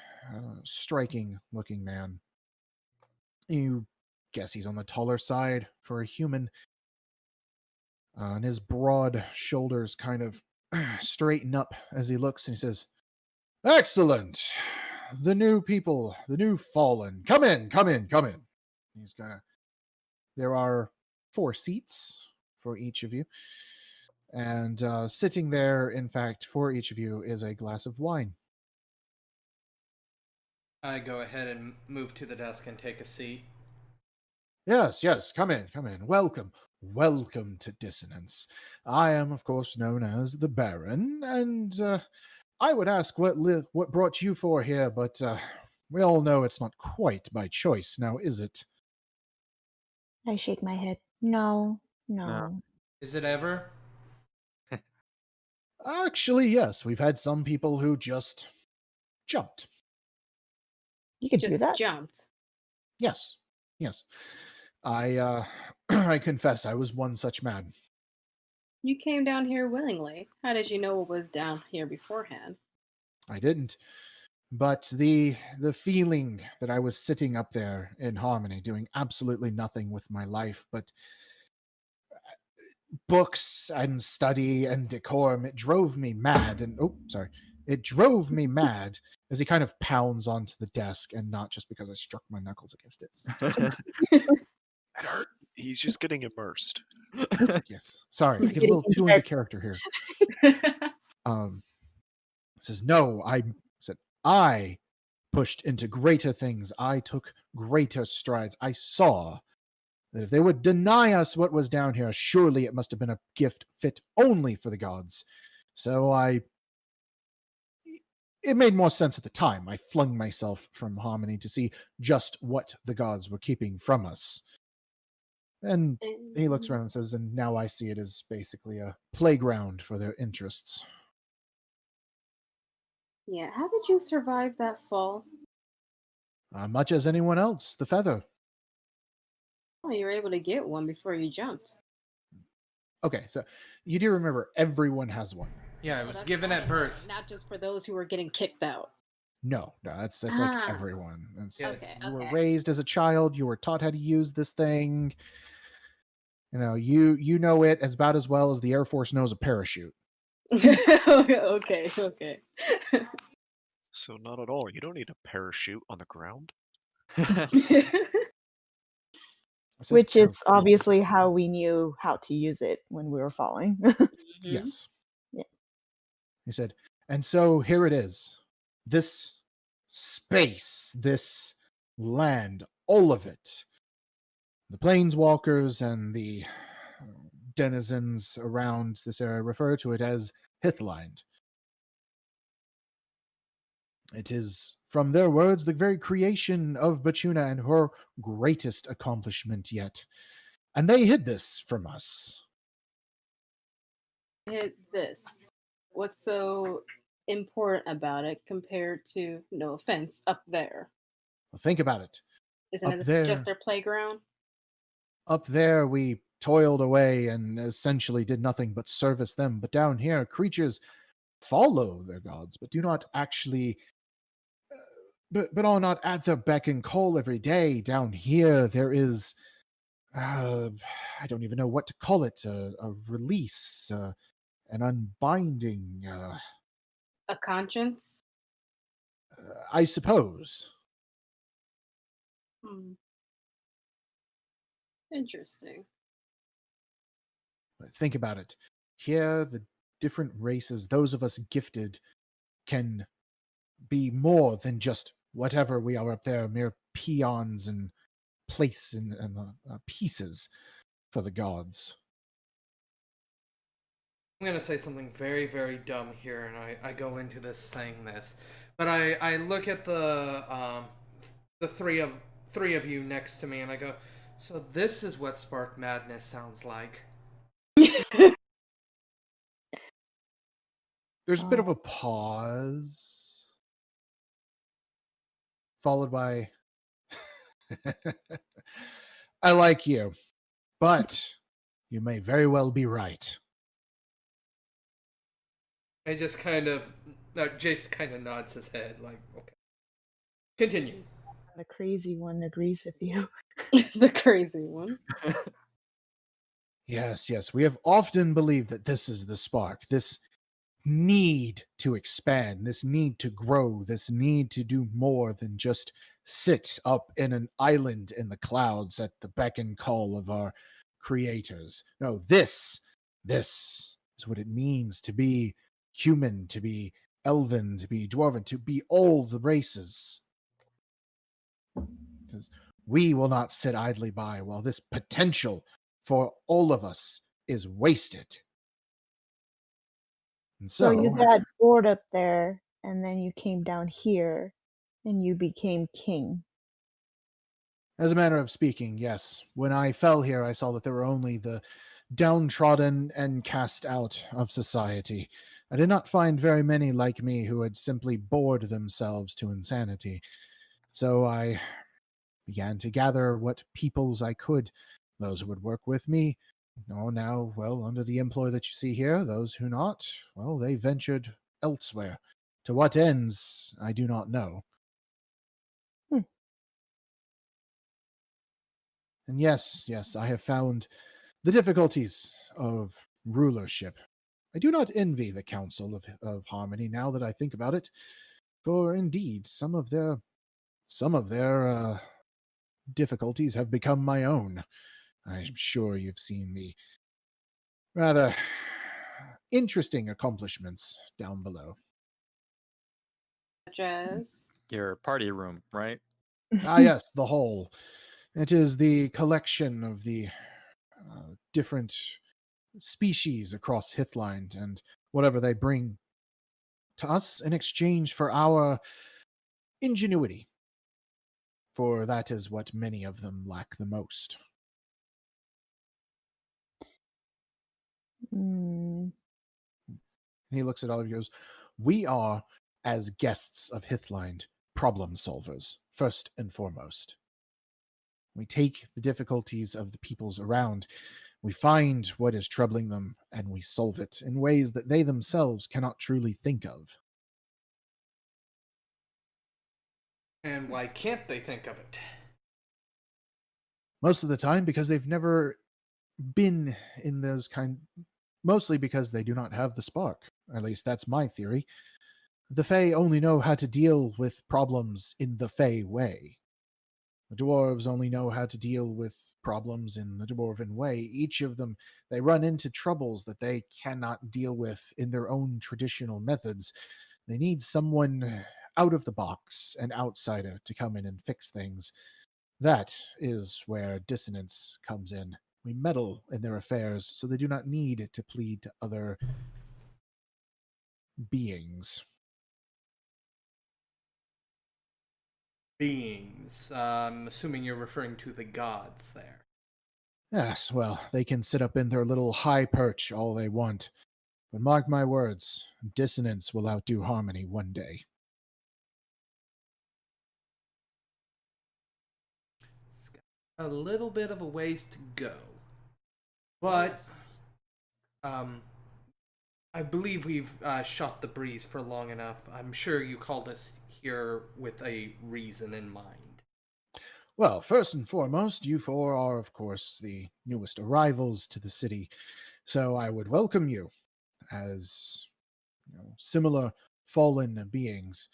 striking looking man. You guess he's on the taller side for a human, and his broad shoulders kind of straighten up as he looks, and he says, "Excellent! The new people, the new fallen. Come in, come in, come in." He's gonna. There are 4 seats for each of you, and sitting there, in fact, for each of you is a glass of wine. I go ahead and move to the desk and take a seat. Yes, yes, come in, come in. Welcome, welcome to Dissonance. I am, of course, known as the Baron, and I would ask what brought you for here, but we all know it's not quite by choice, now is it? I shake my head. No, No. no. Is it ever? Actually, yes, we've had some people who just jumped. You could do Just that. jumped. Yes, yes. I I confess I was one such man. You came down here willingly. How did you know what was down here beforehand? I didn't. But the feeling that I was sitting up there in Harmony doing absolutely nothing with my life but books and study and decorum, it drove me mad. And it drove me mad as he kind of pounds onto the desk, and not just because I struck my knuckles against it. It hurt. He's just getting immersed. Yes, sorry, He's I get a getting little too into character here. Says, "No, I pushed into greater things. I took greater strides. I saw that if they would deny us what was down here, surely it must have been a gift fit only for the gods. So it made more sense at the time. I flung myself from Harmony to see just what the gods were keeping from us. And he looks around and says, and now I see it as basically a playground for their interests. Yeah, how did you survive that fall? Much as anyone else, the feather. Oh, you were able to get one before you jumped. Okay, so you do remember everyone has one. Yeah, it Oh, was that's given at fine, birth. not just for those who were getting kicked out. No, that's like Ah. everyone. It's, Yes. Okay, you were okay. raised as a child, you were taught how to use this thing. You know, you know it as about as well as the Air Force knows a parachute. Okay. So not at all. You don't need a parachute on the ground. I said, Which "No." is obviously how we knew how to use it when we were falling. Mhm. Yes. Yeah. He said, and so here it is. This space, this land, all of it. The planeswalkers and the denizens around this area refer to it as Hithland. It is, from their words, the very creation of Bachuna and her greatest accomplishment yet. And they hid this from us. Hit this. What's so important about it compared to, no offense, up there? Well, think about it. Isn't Up it there- just their playground? Up there, we toiled away and essentially did nothing but service them. But down here, creatures follow their gods, but do not actually, but are not at their beck and call every day. Down here, there is, I don't even know what to call it, a release, an unbinding, A conscience? I suppose. Hmm. Interesting. But think about it. Here, the different races, those of us gifted, can be more than just whatever we are up there, mere peons and place and pieces for the gods. I'm gonna say something very, very dumb here, and I go into this saying this, but I look at the three of you next to me, and I go, so this is what Spark Madness sounds like. There's a bit of a pause, followed by, I like you, but you may very well be right. I just kind of, Jace kind of nods his head, like, okay. Continue. The crazy one agrees with you. The crazy one. Yes, we have often believed that this is the spark, this need to expand, this need to grow, this need to do more than just sit up in an island in the clouds at the beck and call of our creators. No, this is what it means to be human, to be elven, to be dwarven, to be all the races. Because we will not sit idly by while this potential for all of us is wasted. And So you got bored up there, and then you came down here, and you became king. As a manner of speaking, yes. When I fell here, I saw that there were only the downtrodden and cast out of society. I did not find very many like me who had simply bored themselves to insanity. So I began to gather what peoples I could, those who would work with me. Now, well, under the employ that you see here, those who not, well, they ventured elsewhere. To what ends, I do not know. And yes, I have found the difficulties of rulership. I do not envy the Council of Harmony now that I think about it, for indeed some of their difficulties have become my own. I'm sure you've seen the rather interesting accomplishments down below. Such as? Your party room, right? Yes, the hall. It is the collection of the different species across Hithline and whatever they bring to us in exchange for our ingenuity. For that is what many of them lack the most. Mm, He looks at all of you and goes, "We are, as guests of Hithline, problem solvers, first and foremost. We take the difficulties of the peoples around, we find what is troubling them, and we solve it in ways that they themselves cannot truly think of." And why can't they think of it? Most of the time, because they've never been in those mostly because they do not have the spark. At least that's my theory. The Fae only know how to deal with problems in the Fae way. The dwarves only know how to deal with problems in the dwarven way. Each of them, they run into troubles that they cannot deal with in their own traditional methods. They need someone out of the box, an outsider, to come in and fix things. That is where dissonance comes in. We meddle in their affairs, so they do not need to plead to other beings. Beings. I'm assuming you're referring to the gods there. Yes, well, they can sit up in their little high perch all they want. But mark my words, dissonance will outdo harmony one day. It's got a little bit of a ways to go. But, um, I believe we've shot the breeze for long enough. I'm sure you called us here with a reason in mind. Well, first and foremost, you four are, of course, the newest arrivals to the city, so I would welcome you as similar fallen beings.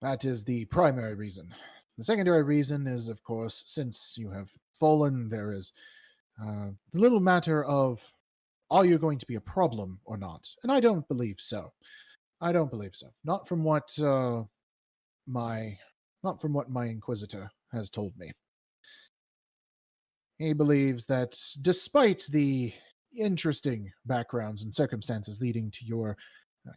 That is the primary reason. The secondary reason is, of course, since you have fallen, there is the little matter of, are you going to be a problem or not? And I don't believe so. I don't believe so. Not from what my Inquisitor has told me. He believes that despite the interesting backgrounds and circumstances leading to your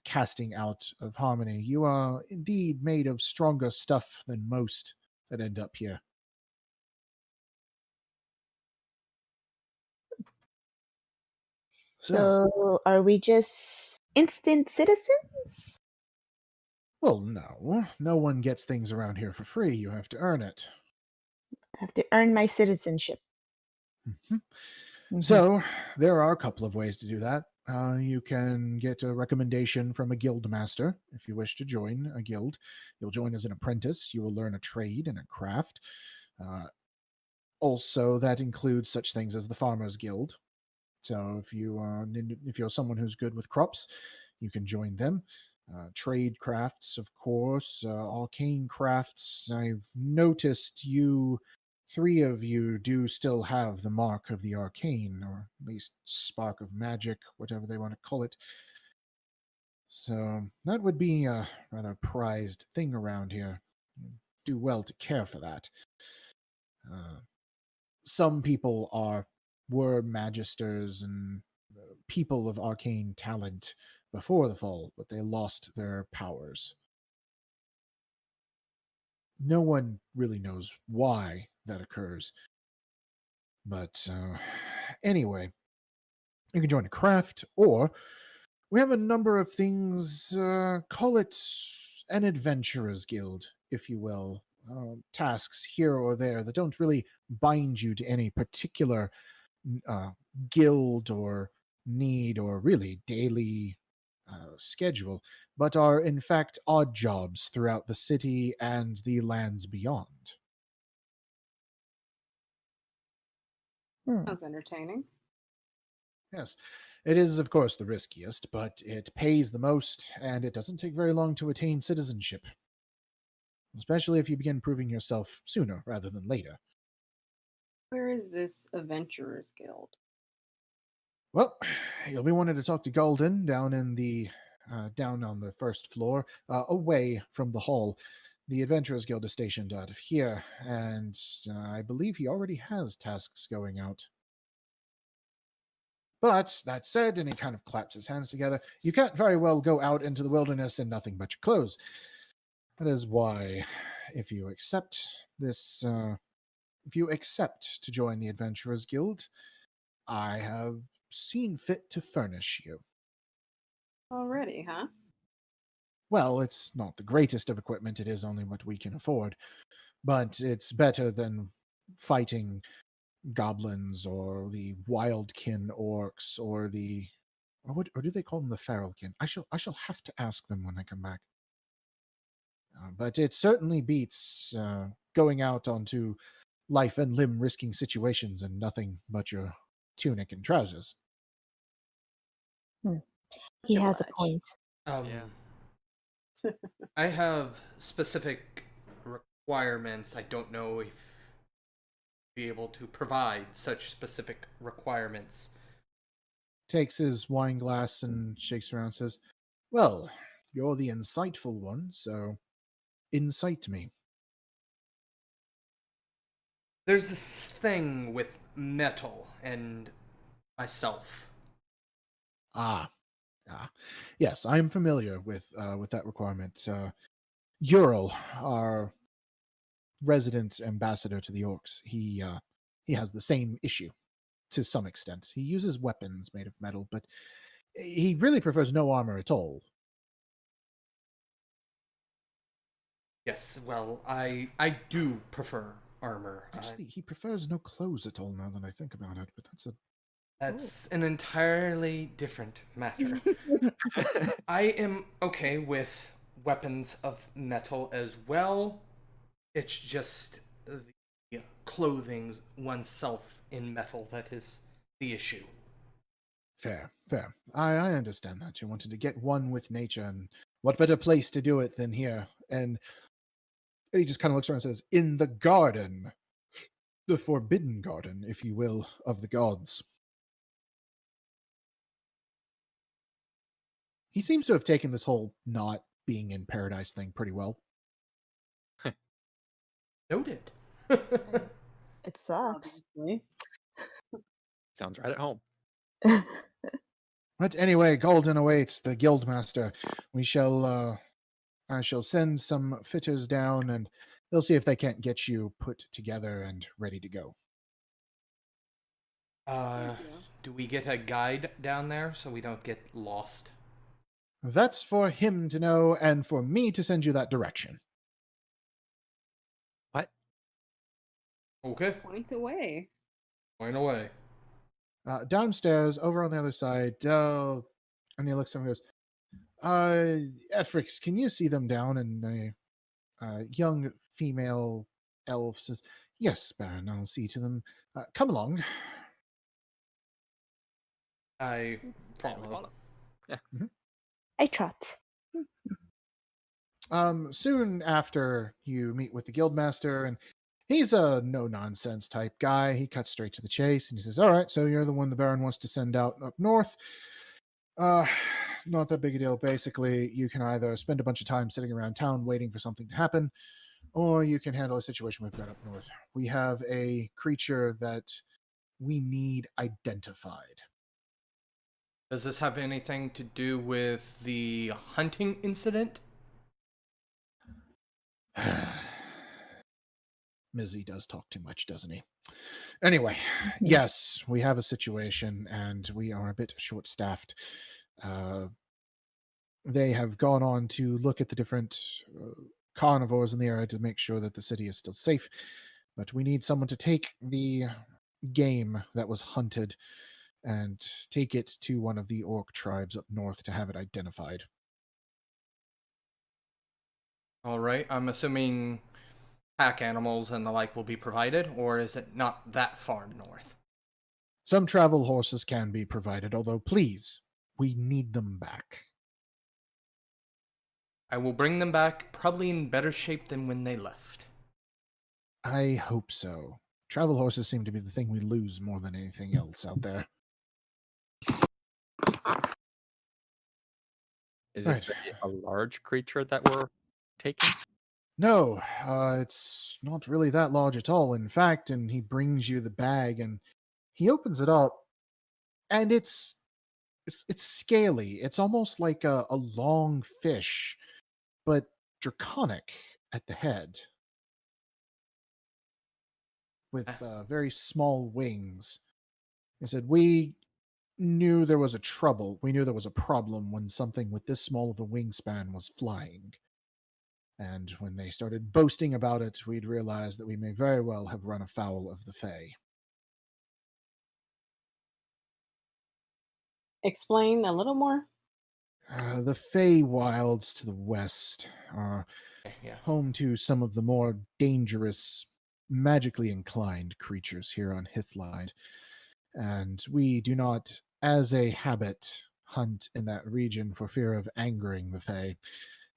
casting out of harmony, you are indeed made of stronger stuff than most that end up here. so are we just instant citizens? Well, no. No one gets things around here for free. You have to earn it. I have to earn my citizenship. Mhm. Mhm. So, there are a couple of ways to do that. You can get a recommendation from a guild master if you wish to join a guild. You'll join as an apprentice. You will learn a trade and a craft. Also, that includes such things as the Farmers Guild. So, if you're someone who's good with crops, you can join them. Trade crafts, of course, arcane crafts. I've noticed three of you do still have the mark of the arcane, or at least spark of magic, whatever they want to call it. So that would be a rather prized thing around here. You do well to care for that. Some people were magisters and people of arcane talent before the fall, but they lost their powers. No one really knows why that occurs. But anyway, you can join a craft, or we have a number of things, call it an adventurer's guild, if you will. Tasks here or there that don't really bind you to any particular uh, guild or need or really daily schedule, but are in fact odd jobs throughout the city and the lands beyond. Hmm. Sounds entertaining. Yes, it is, of course, the riskiest, but it pays the most, and it doesn't take very long to attain citizenship, especially if you begin proving yourself sooner rather than later. Where is this Adventurers Guild? Well, you'll be wanting to talk to Golden down on the first floor, away from the hall. the Adventurers Guild is stationed out of here, and I believe he already has tasks going out. But that said, and he kind of claps his hands together, you can't very well go out into the wilderness in nothing but your clothes. That is why, if you accept this, if you accept to join the Adventurers Guild, I have seen fit to furnish you. Already, huh? Well, it's not the greatest of equipment, it is only what we can afford, but it's better than fighting goblins or the wildkin orcs or the or do they call them the feralkin? I shall have to ask them when I come back. But it certainly beats going out onto life and limb risking situations and nothing but your tunic and trousers. He has a Oblige. point. Yeah. I have specific requirements. I don't know if be able to provide such specific requirements. Takes his wine glass and shakes around and says, "Well, you're the insightful one, so incite me." There's this thing with metal and myself. Ah, yes, I am familiar with that requirement. Ural, our resident ambassador to the orcs, he has the same issue to some extent. He uses weapons made of metal, but he really prefers no armor at all. Yes, well, I do prefer armor. Actually, he prefers no clothes at all. Now that I think about it, but That's an entirely different matter. I am okay with weapons of metal as well. It's just the clothing oneself in metal that is the issue. fair, fair. I understand that you wanted to get one with nature, and what better place to do it than here? And he just kind of looks around and says, "In the garden, the forbidden garden, if you will, of the gods." He seems to have taken this whole not being in paradise thing pretty well. Noted. It sucks. Obviously. Sounds right at home. But anyway, Golden awaits the guildmaster. We shall I shall send some fitters down, and they'll see if they can't get you put together and ready to go. Uh, Thank you. do we get a guide down there so we don't get lost? That's for him to know, and for me to send you that direction. What? Okay, Points away. point away. Downstairs, over on the other side, and he looks at him and goes, Efrix, can you see them down? And a young female elf says, "Yes, Baron, I'll see to them. Come along." I Yeah, we follow. follow. I trot. Soon after you meet with the guildmaster, and he's a no-nonsense type guy. He cuts straight to the chase, and he says, "All right, so you're the one the Baron wants to send out up north. Not that big a deal. Basically, you can either spend a bunch of time sitting around town waiting for something to happen, or you can handle a situation we've got up north. We have a creature that we need identified." Does this have anything to do with the hunting incident? Mizzy does talk too much, doesn't he? Anyway, yes, we have a situation, and we are a bit short-staffed. They have gone on to look at the different carnivores in the area to make sure that the city is still safe. But we need someone to take the game that was hunted and take it to one of the orc tribes up north to have it identified. All right, I'm assuming pack animals and the like will be provided, or is it not that far north? Some travel horses can be provided, although please, we need them back. I will bring them back, probably in better shape than when they left. I hope so. Travel horses seem to be the thing we lose more than anything else out there. Is Right. this a large creature that we're taking? No, it's not really that large at all, in fact. And he brings you the bag and he opens it up, and it's scaly. It's almost like a long fish, but draconic at the head, with Ah, very small wings. He said, "We knew there was a trouble. We knew there was a problem when something with this small of a wingspan was flying. And when they started boasting about it, we'd realized that we may very well have run afoul of the Fae." Explain a little more. The Fey wilds to the west are okay, yeah. home to some of the more dangerous, magically inclined creatures here on Hithline, and we do not, as a habit, hunt in that region for fear of angering the Fey.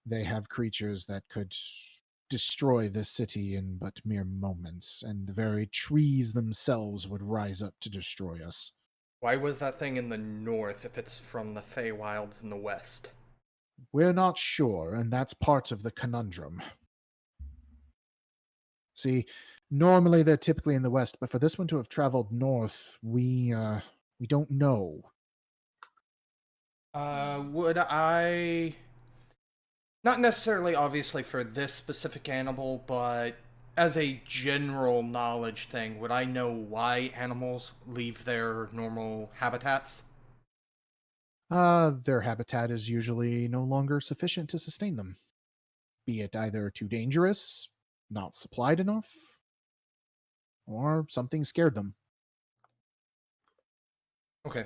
They have creatures that could destroy this city in but mere moments, and the very trees themselves would rise up to destroy us. Why was that thing in the north if it's from the Feywilds in the west? We're not sure, and that's part of the conundrum. See, normally they're typically in the west, but for this one to have traveled north, we don't know. Would I not necessarily obviously for this specific animal, but as a general knowledge thing, would I know why animals leave their normal habitats? Their habitat is usually no longer sufficient to sustain them, be it either too dangerous, not supplied enough, or something scared them. Okay. I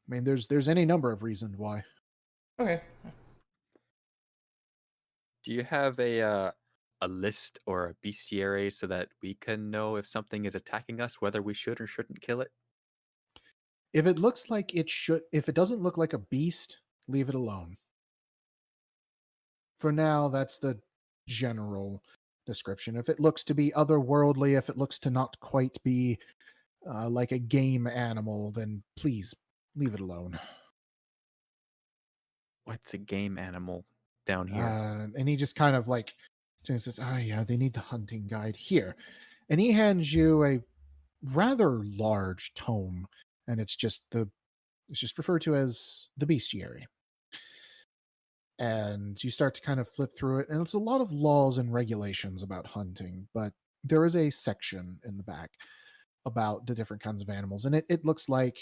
mean, there's any number of reasons why. Okay. Do you have a list or a bestiary so that we can know if something is attacking us, whether we should or shouldn't kill it? If it looks like it should, if it doesn't look like a beast, leave it alone. For now, that's the general description. If it looks to be otherworldly, if it looks to not quite be like a game animal, then please leave it alone. What's a game animal down here? And he just kind of like says, "Oh yeah, they need the hunting guide here," and he hands you a rather large tome, and it's just referred to as the bestiary. And you start to kind of flip through it, and it's a lot of laws and regulations about hunting, but there is a section in the back about the different kinds of animals, and it looks like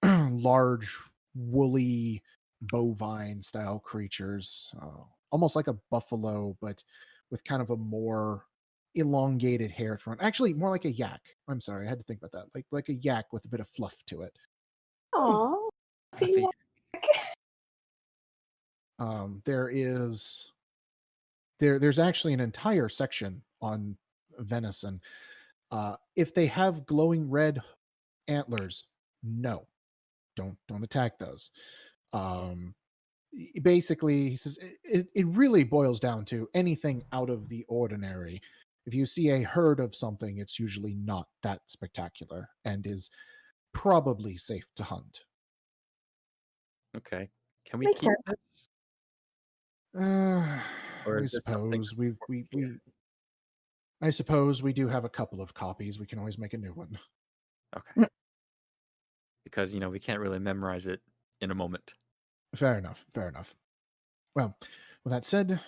large woolly bovine style creatures, almost like a buffalo, but with kind of a more elongated hair front. Actually, more like a yak. I'm sorry, I had to think about that. Like a yak with a bit of fluff to it. Aw. Fluffy. There is there's actually an entire section on venison. If they have glowing red antlers, no, don't attack those. Um, Basically, he says it really boils down to anything out of the ordinary. If you see a herd of something, it's usually not that spectacular and is probably safe to hunt. Okay. Can we Makes keep sense. this? Or I is this something suppose we for we here? we I suppose we do have a couple of copies. We can always make a new one. Okay. Because, we can't really memorize it in a moment. Fair enough. Fair enough. Well, with that said,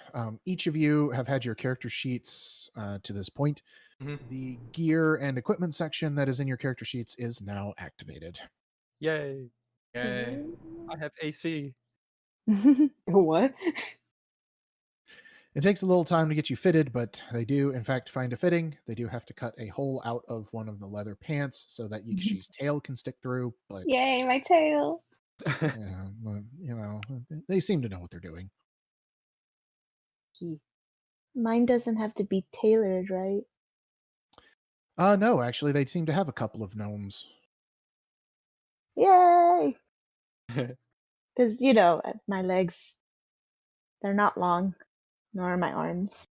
each of you have had your character sheets to this point. Hmm. The gear and equipment section that is in your character sheets is now activated. Yay. Yay. I have AC. What? It takes a little time to get you fitted, but they do, in fact, find a fitting. They do have to cut a hole out of one of the leather pants so that Yikishi's tail can stick through. But Yay, my tail. yeah, well, they seem to know what they're doing. Mine doesn't have to be tailored, right? No, actually, they seem to have a couple of gnomes. Yay! Because, my legs, they're not long, nor are my arms.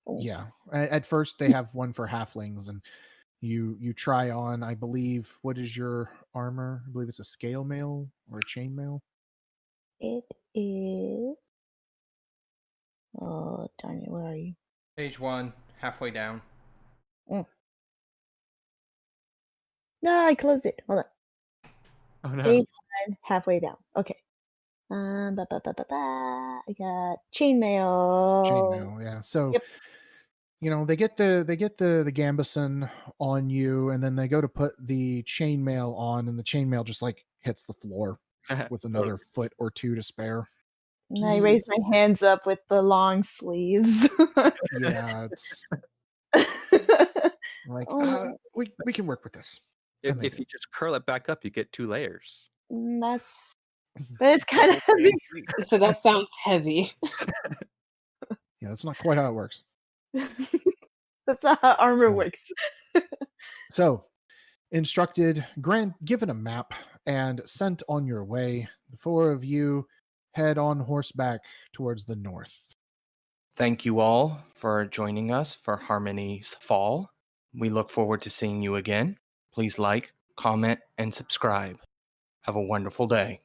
Oh. Yeah, at first they have one for halflings, and you try on. I believe, what is your armor? I believe it's a scale mail or a chain mail. It is. Oh, darn it. Where are you? Page 1, halfway down. No, I closed it. Hold on. Oh no. Page 1, halfway down. Okay. I got chainmail. Chainmail, yeah. So Yep. they get the gambeson on you, and then they go to put the chainmail on, and the chainmail just like hits the floor with another foot or two to spare. And I raise my hands up with the long sleeves. Yeah, it's like Oh, we can work with this. If, And they if do. you just curl it back up, you get 2 layers. that's. But it's kind of Double heavy. fan sheet. So that sounds heavy. Yeah, that's not quite how it works. That's not how armor So- works. So, instructed, given a map, and sent on your way, the 4 of you head on horseback towards the north. Thank you all for joining us for Harmony's Fall. We look forward to seeing you again. Please like, comment, and subscribe. Have a wonderful day.